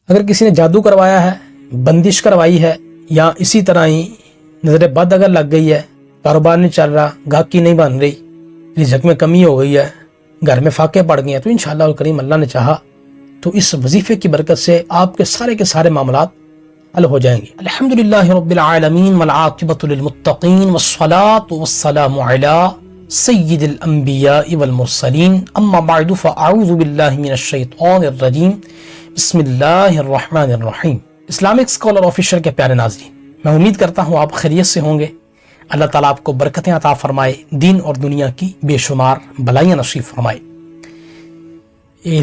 اگر کسی نے جادو کروایا ہے، بندش کروائی ہے، یا اسی طرح ہی نظر بد اگر لگ گئی ہے، کاروبار نہیں چل رہا، گاہکی نہیں بن رہی، رزق میں کمی ہو گئی ہے، گھر میں فاقے پڑ گئے ہیں، تو انشاءاللہ الکریم اللہ نے چاہا تو اس وظیفے کی برکت سے آپ کے سارے معاملات حل ہو جائیں گے۔ الحمدللہ رب العالمین والعاقبۃ للمتقین والصلاۃ والسلام علی سید الانبیاء والمرسلین، اما بعد فاعوذ باللہ من الشیطان الرجیم، بسم اللہ الرحمن الرحیم۔ اسلامک اسکالر آفیشل کے پیارے ناظرین، میں امید کرتا ہوں آپ خیریت سے ہوں گے۔ اللہ تعالیٰ آپ کو برکتیں عطا فرمائے، دین اور دنیا کی بے شمار بلائیاں نصیب فرمائے۔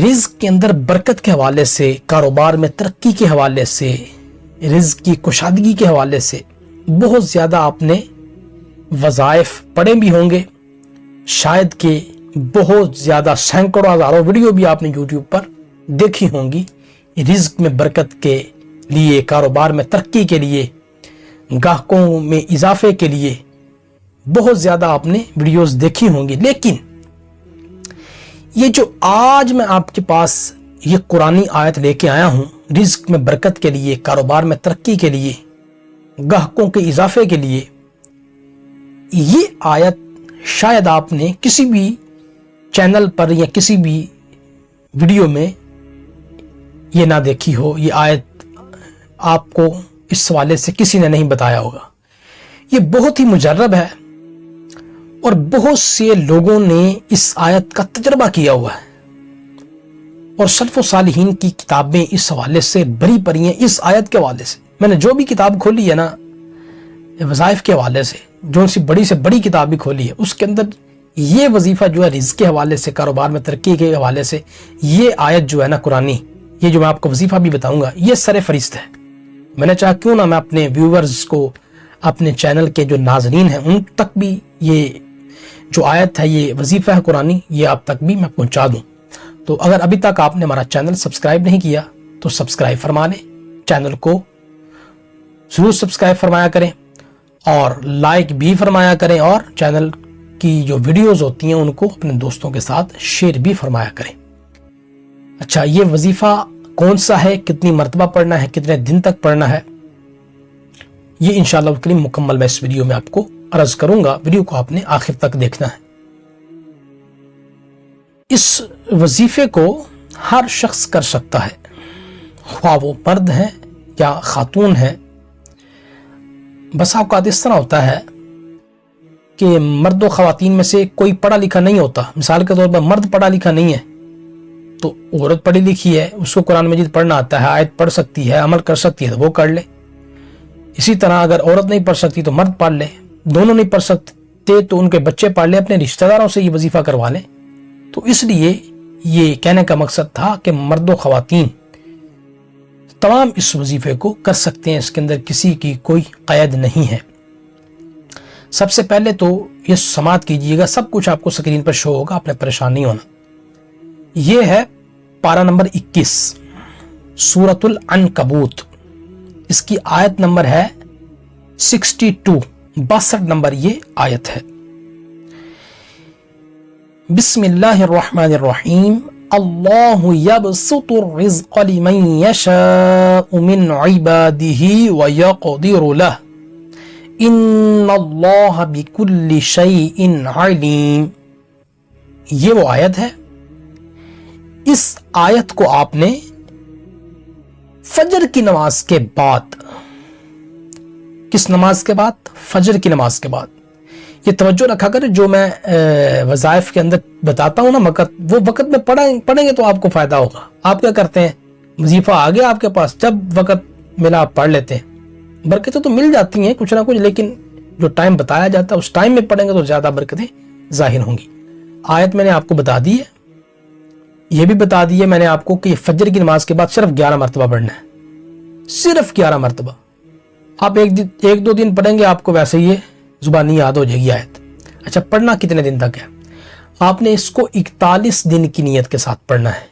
رزق کے اندر برکت کے حوالے سے، کاروبار میں ترقی کے حوالے سے، رزق کی کشادگی کے حوالے سے بہت زیادہ آپ نے وظائف پڑھے بھی ہوں گے، شاید کہ بہت زیادہ سینکڑوں ہزاروں ویڈیو بھی آپ نے یوٹیوب پر دیکھی ہوں گی۔ رزق میں برکت کے لیے، کاروبار میں ترقی کے لیے، گاہکوں میں اضافے کے لیے بہت زیادہ آپ نے ویڈیوز دیکھی ہوں گی، لیکن یہ جو آج میں آپ کے پاس یہ قرآنی آیت لے کے آیا ہوں، رزق میں برکت کے لیے، کاروبار میں ترقی کے لیے، گاہکوں کے اضافے کے لیے، یہ آیت شاید آپ نے کسی بھی چینل پر یا کسی بھی ویڈیو میں یہ نہ دیکھی ہو۔ یہ آیت آپ کو اس حوالے سے کسی نے نہیں بتایا ہوگا۔ یہ بہت ہی مجرب ہے اور بہت سے لوگوں نے اس آیت کا تجربہ کیا ہوا ہے، اور سلف و صالحین کی کتابیں اس حوالے سے بھری پڑی ہیں۔ اس آیت کے حوالے سے میں نے جو بھی کتاب کھولی ہے نا وظائف کے حوالے سے، جو سی بڑی سے بڑی کتاب بھی کھولی ہے، اس کے اندر یہ وظیفہ جو ہے رزق کے حوالے سے، کاروبار میں ترقی کے حوالے سے، یہ آیت جو ہے نا قرآنی، یہ جو میں آپ کو وظیفہ بھی بتاؤں گا، یہ سر فہرست ہے۔ میں نے چاہا کیوں نہ میں اپنے ویورز کو، اپنے چینل کے جو ناظرین ہیں ان تک بھی یہ جو آیت ہے، یہ وظیفہ ہے قرآنی، یہ آپ تک بھی میں پہنچا دوں۔ تو اگر ابھی تک آپ نے ہمارا چینل سبسکرائب نہیں کیا تو سبسکرائب فرما لیں، چینل کو ضرور سبسکرائب فرمایا کریں اور لائک بھی فرمایا کریں، اور چینل کی جو ویڈیوز ہوتی ہیں ان کو اپنے دوستوں کے ساتھ شیئر بھی فرمایا کریں۔ اچھا، یہ وظیفہ کون سا ہے، کتنی مرتبہ پڑھنا ہے، کتنے دن تک پڑھنا ہے، یہ انشاءاللہ کریم مکمل میں اس ویڈیو میں آپ کو عرض کروں گا۔ ویڈیو کو آپ نے آخر تک دیکھنا ہے۔ اس وظیفے کو ہر شخص کر سکتا ہے، خواہ وہ مرد ہیں یا خاتون ہیں۔ بس اوقات اس طرح ہوتا ہے کہ مرد و خواتین میں سے کوئی پڑھا لکھا نہیں ہوتا۔ مثال کے طور پر مرد پڑھا لکھا نہیں ہے تو عورت پڑھی لکھی ہے، اس کو قرآن مجید پڑھنا آتا ہے، آیت پڑھ سکتی ہے، عمل کر سکتی ہے تو وہ کر لے۔ اسی طرح اگر عورت نہیں پڑھ سکتی تو مرد پڑھ لے، دونوں نہیں پڑھ سکتے تو ان کے بچے پڑھ لے، اپنے رشتہ داروں سے یہ وظیفہ کروا لیں۔ تو اس لیے یہ کہنے کا مقصد تھا کہ مرد و خواتین تمام اس وظیفے کو کر سکتے ہیں، اس کے اندر کسی کی کوئی قید نہیں ہے۔ سب سے پہلے تو یہ سماعت کیجئے گا، سب کچھ آپ کو سکرین پر شو ہوگا، آپ نے پریشان نہیں ہونا۔ یہ ہے پارہ نمبر 21 سورۃ العنکبوت، اس کی آیت نمبر ہے 62، 62 نمبر یہ آیت ہے۔ بسم اللہ الرحمن الرحیم، اللہ یبسط الرزق لمن یشاء من عبادہ ویقدر لہ، ان اللہ بکل شیء علیم۔ یہ وہ آیت ہے۔ اس آیت کو آپ نے فجر کی نماز کے بعد، کس نماز کے بعد؟ فجر کی نماز کے بعد۔ یہ توجہ رکھا کرے، جو میں وظائف کے اندر بتاتا ہوں نا وقت، وہ وقت میں پڑھیں گے تو آپ کو فائدہ ہوگا۔ آپ کیا کرتے ہیں، وظیفہ آ گیا آپ کے پاس، جب وقت ملا آپ پڑھ لیتے ہیں۔ برکتیں تو مل جاتی ہیں کچھ نہ کچھ، لیکن جو ٹائم بتایا جاتا ہے اس ٹائم میں پڑھیں گے تو زیادہ برکتیں ظاہر ہوں گی۔ آیت میں نے آپ کو بتا دی ہے، یہ بھی بتا دی ہے میں نے آپ کو کہ فجر کی نماز کے بعد صرف 11 مرتبہ پڑھنا ہے، صرف 11 مرتبہ۔ آپ ایک دو دن پڑھیں گے، آپ کو ویسے یہ زبانی یاد ہو جائے گی آیت۔ اچھا، پڑھنا کتنے دن تک ہے؟ آپ نے اس کو 41 دن کی نیت کے ساتھ پڑھنا ہے،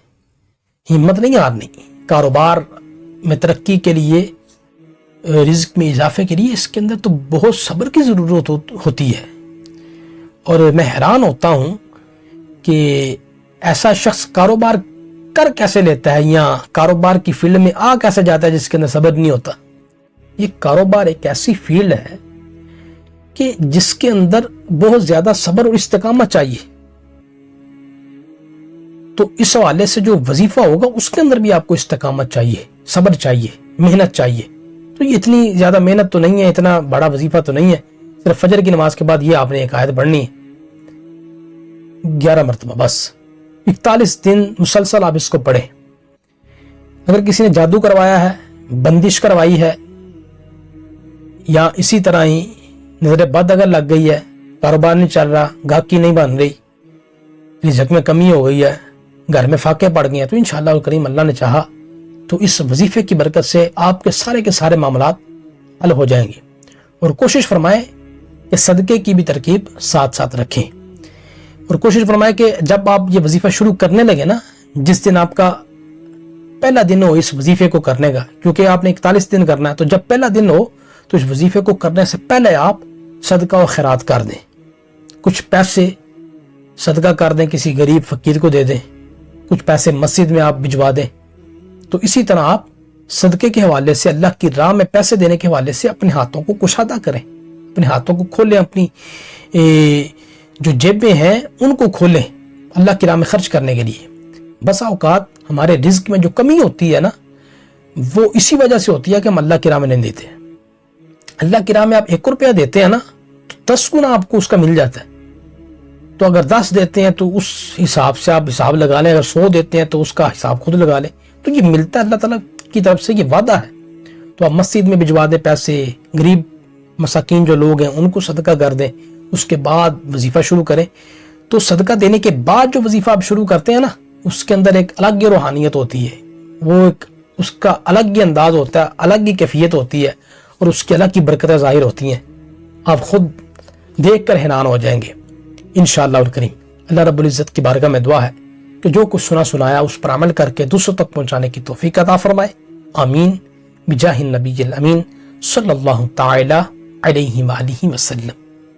ہمت نہیں ہارنی۔ کاروبار میں ترقی کے لیے، رزق میں اضافے کے لیے اس کے اندر تو بہت صبر کی ضرورت ہوتی ہے، اور میں حیران ہوتا ہوں کہ ایسا شخص کاروبار کر کیسے لیتا ہے یا کاروبار کی فیلڈ میں آ کیسے جاتا ہے جس کے اندر صبر نہیں ہوتا؟ یہ کاروبار ایک ایسی فیلڈ ہے کہ جس کے اندر بہت زیادہ صبر اور استقامت چاہیے. تو اس حوالے سے جو وظیفہ ہوگا اس کے اندر بھی آپ کو استقامت چاہیے، صبر چاہیے، محنت چاہیے. تو یہ اتنی زیادہ محنت تو نہیں ہے، اتنا بڑا وظیفہ تو نہیں ہے. صرف فجر کی نماز کے بعد یہ آپ نے ایک آیت پڑھنی ہے 11 مرتبہ، بس 41 دن مسلسل آپ اس کو پڑھیں. اگر کسی نے جادو کروایا ہے، بندش کروائی ہے، یا اسی طرح ہی نظر بد اگر لگ گئی ہے، کاروبار نہیں چل رہا، گاہکی نہیں بن رہی، رزق میں کمی ہو گئی ہے، گھر میں فاقے پڑ گئے ہیں، تو انشاءاللہ الکریم اللہ نے چاہا تو اس وظیفے کی برکت سے آپ کے سارے معاملات حل ہو جائیں گے. اور کوشش فرمائیں کہ صدقے کی بھی ترکیب ساتھ ساتھ رکھیں. اور کوشش فرمائیں کہ جب آپ یہ وظیفہ شروع کرنے لگے نا، جس دن آپ کا پہلا دن ہو اس وظیفے کو کرنے کا، کیونکہ آپ نے 41 دن کرنا ہے، تو جب پہلا دن ہو تو اس وظیفے کو کرنے سے پہلے آپ صدقہ و خیرات کر دیں. کچھ پیسے صدقہ کر دیں، کسی غریب فقیر کو دے دیں، کچھ پیسے مسجد میں آپ بھجوا دیں. تو اسی طرح آپ صدقے کے حوالے سے، اللہ کی راہ میں پیسے دینے کے حوالے سے اپنے ہاتھوں کو کشادہ کریں، اپنے ہاتھوں کو کھولیں، اپنی جو جیبیں ہیں ان کو کھولیں اللہ کی راہ میں خرچ کرنے کے لیے. بسا اوقات ہمارے رزق میں جو کمی ہوتی ہے نا، وہ اسی وجہ سے ہوتی ہے کہ ہم اللہ کی راہ میں نہیں دیتے. اللہ کی راہ میں آپ 1 روپیہ دیتے ہیں نا، تو 10 گنا آپ کو اس کا مل جاتا ہے. تو اگر 10 دیتے ہیں تو اس حساب سے آپ حساب لگا لیں، اگر 100 دیتے ہیں تو اس کا حساب خود لگا لیں. تو یہ ملتا ہے اللہ تعالیٰ کی طرف سے، یہ وعدہ ہے. تو آپ مسجد میں بھجوا دیں پیسے، غریب مساکین جو لوگ ہیں ان کو صدقہ کر دیں، اس کے بعد وظیفہ شروع کریں. تو صدقہ دینے کے بعد جو وظیفہ آپ شروع کرتے ہیں نا، اس کے اندر ایک الگ ہی روحانیت ہوتی ہے، وہ ایک اس کا الگ ہی انداز ہوتا ہے، الگ ہی کیفیت ہوتی ہے، اور اس کی الگ ہی برکتیں ظاہر ہوتی ہیں. آپ خود دیکھ کر حیران ہو جائیں گے انشاءاللہ الکریم. اللہ رب العزت کی بارگاہ میں دعا ہے کہ جو کچھ سنایا اس پر عمل کر کے دوسروں تک پہنچانے کی توفیق عطا فرمائے. آمین بجاہ النبی الامین صلی اللہ تعالی علیہ وآلہ وسلم.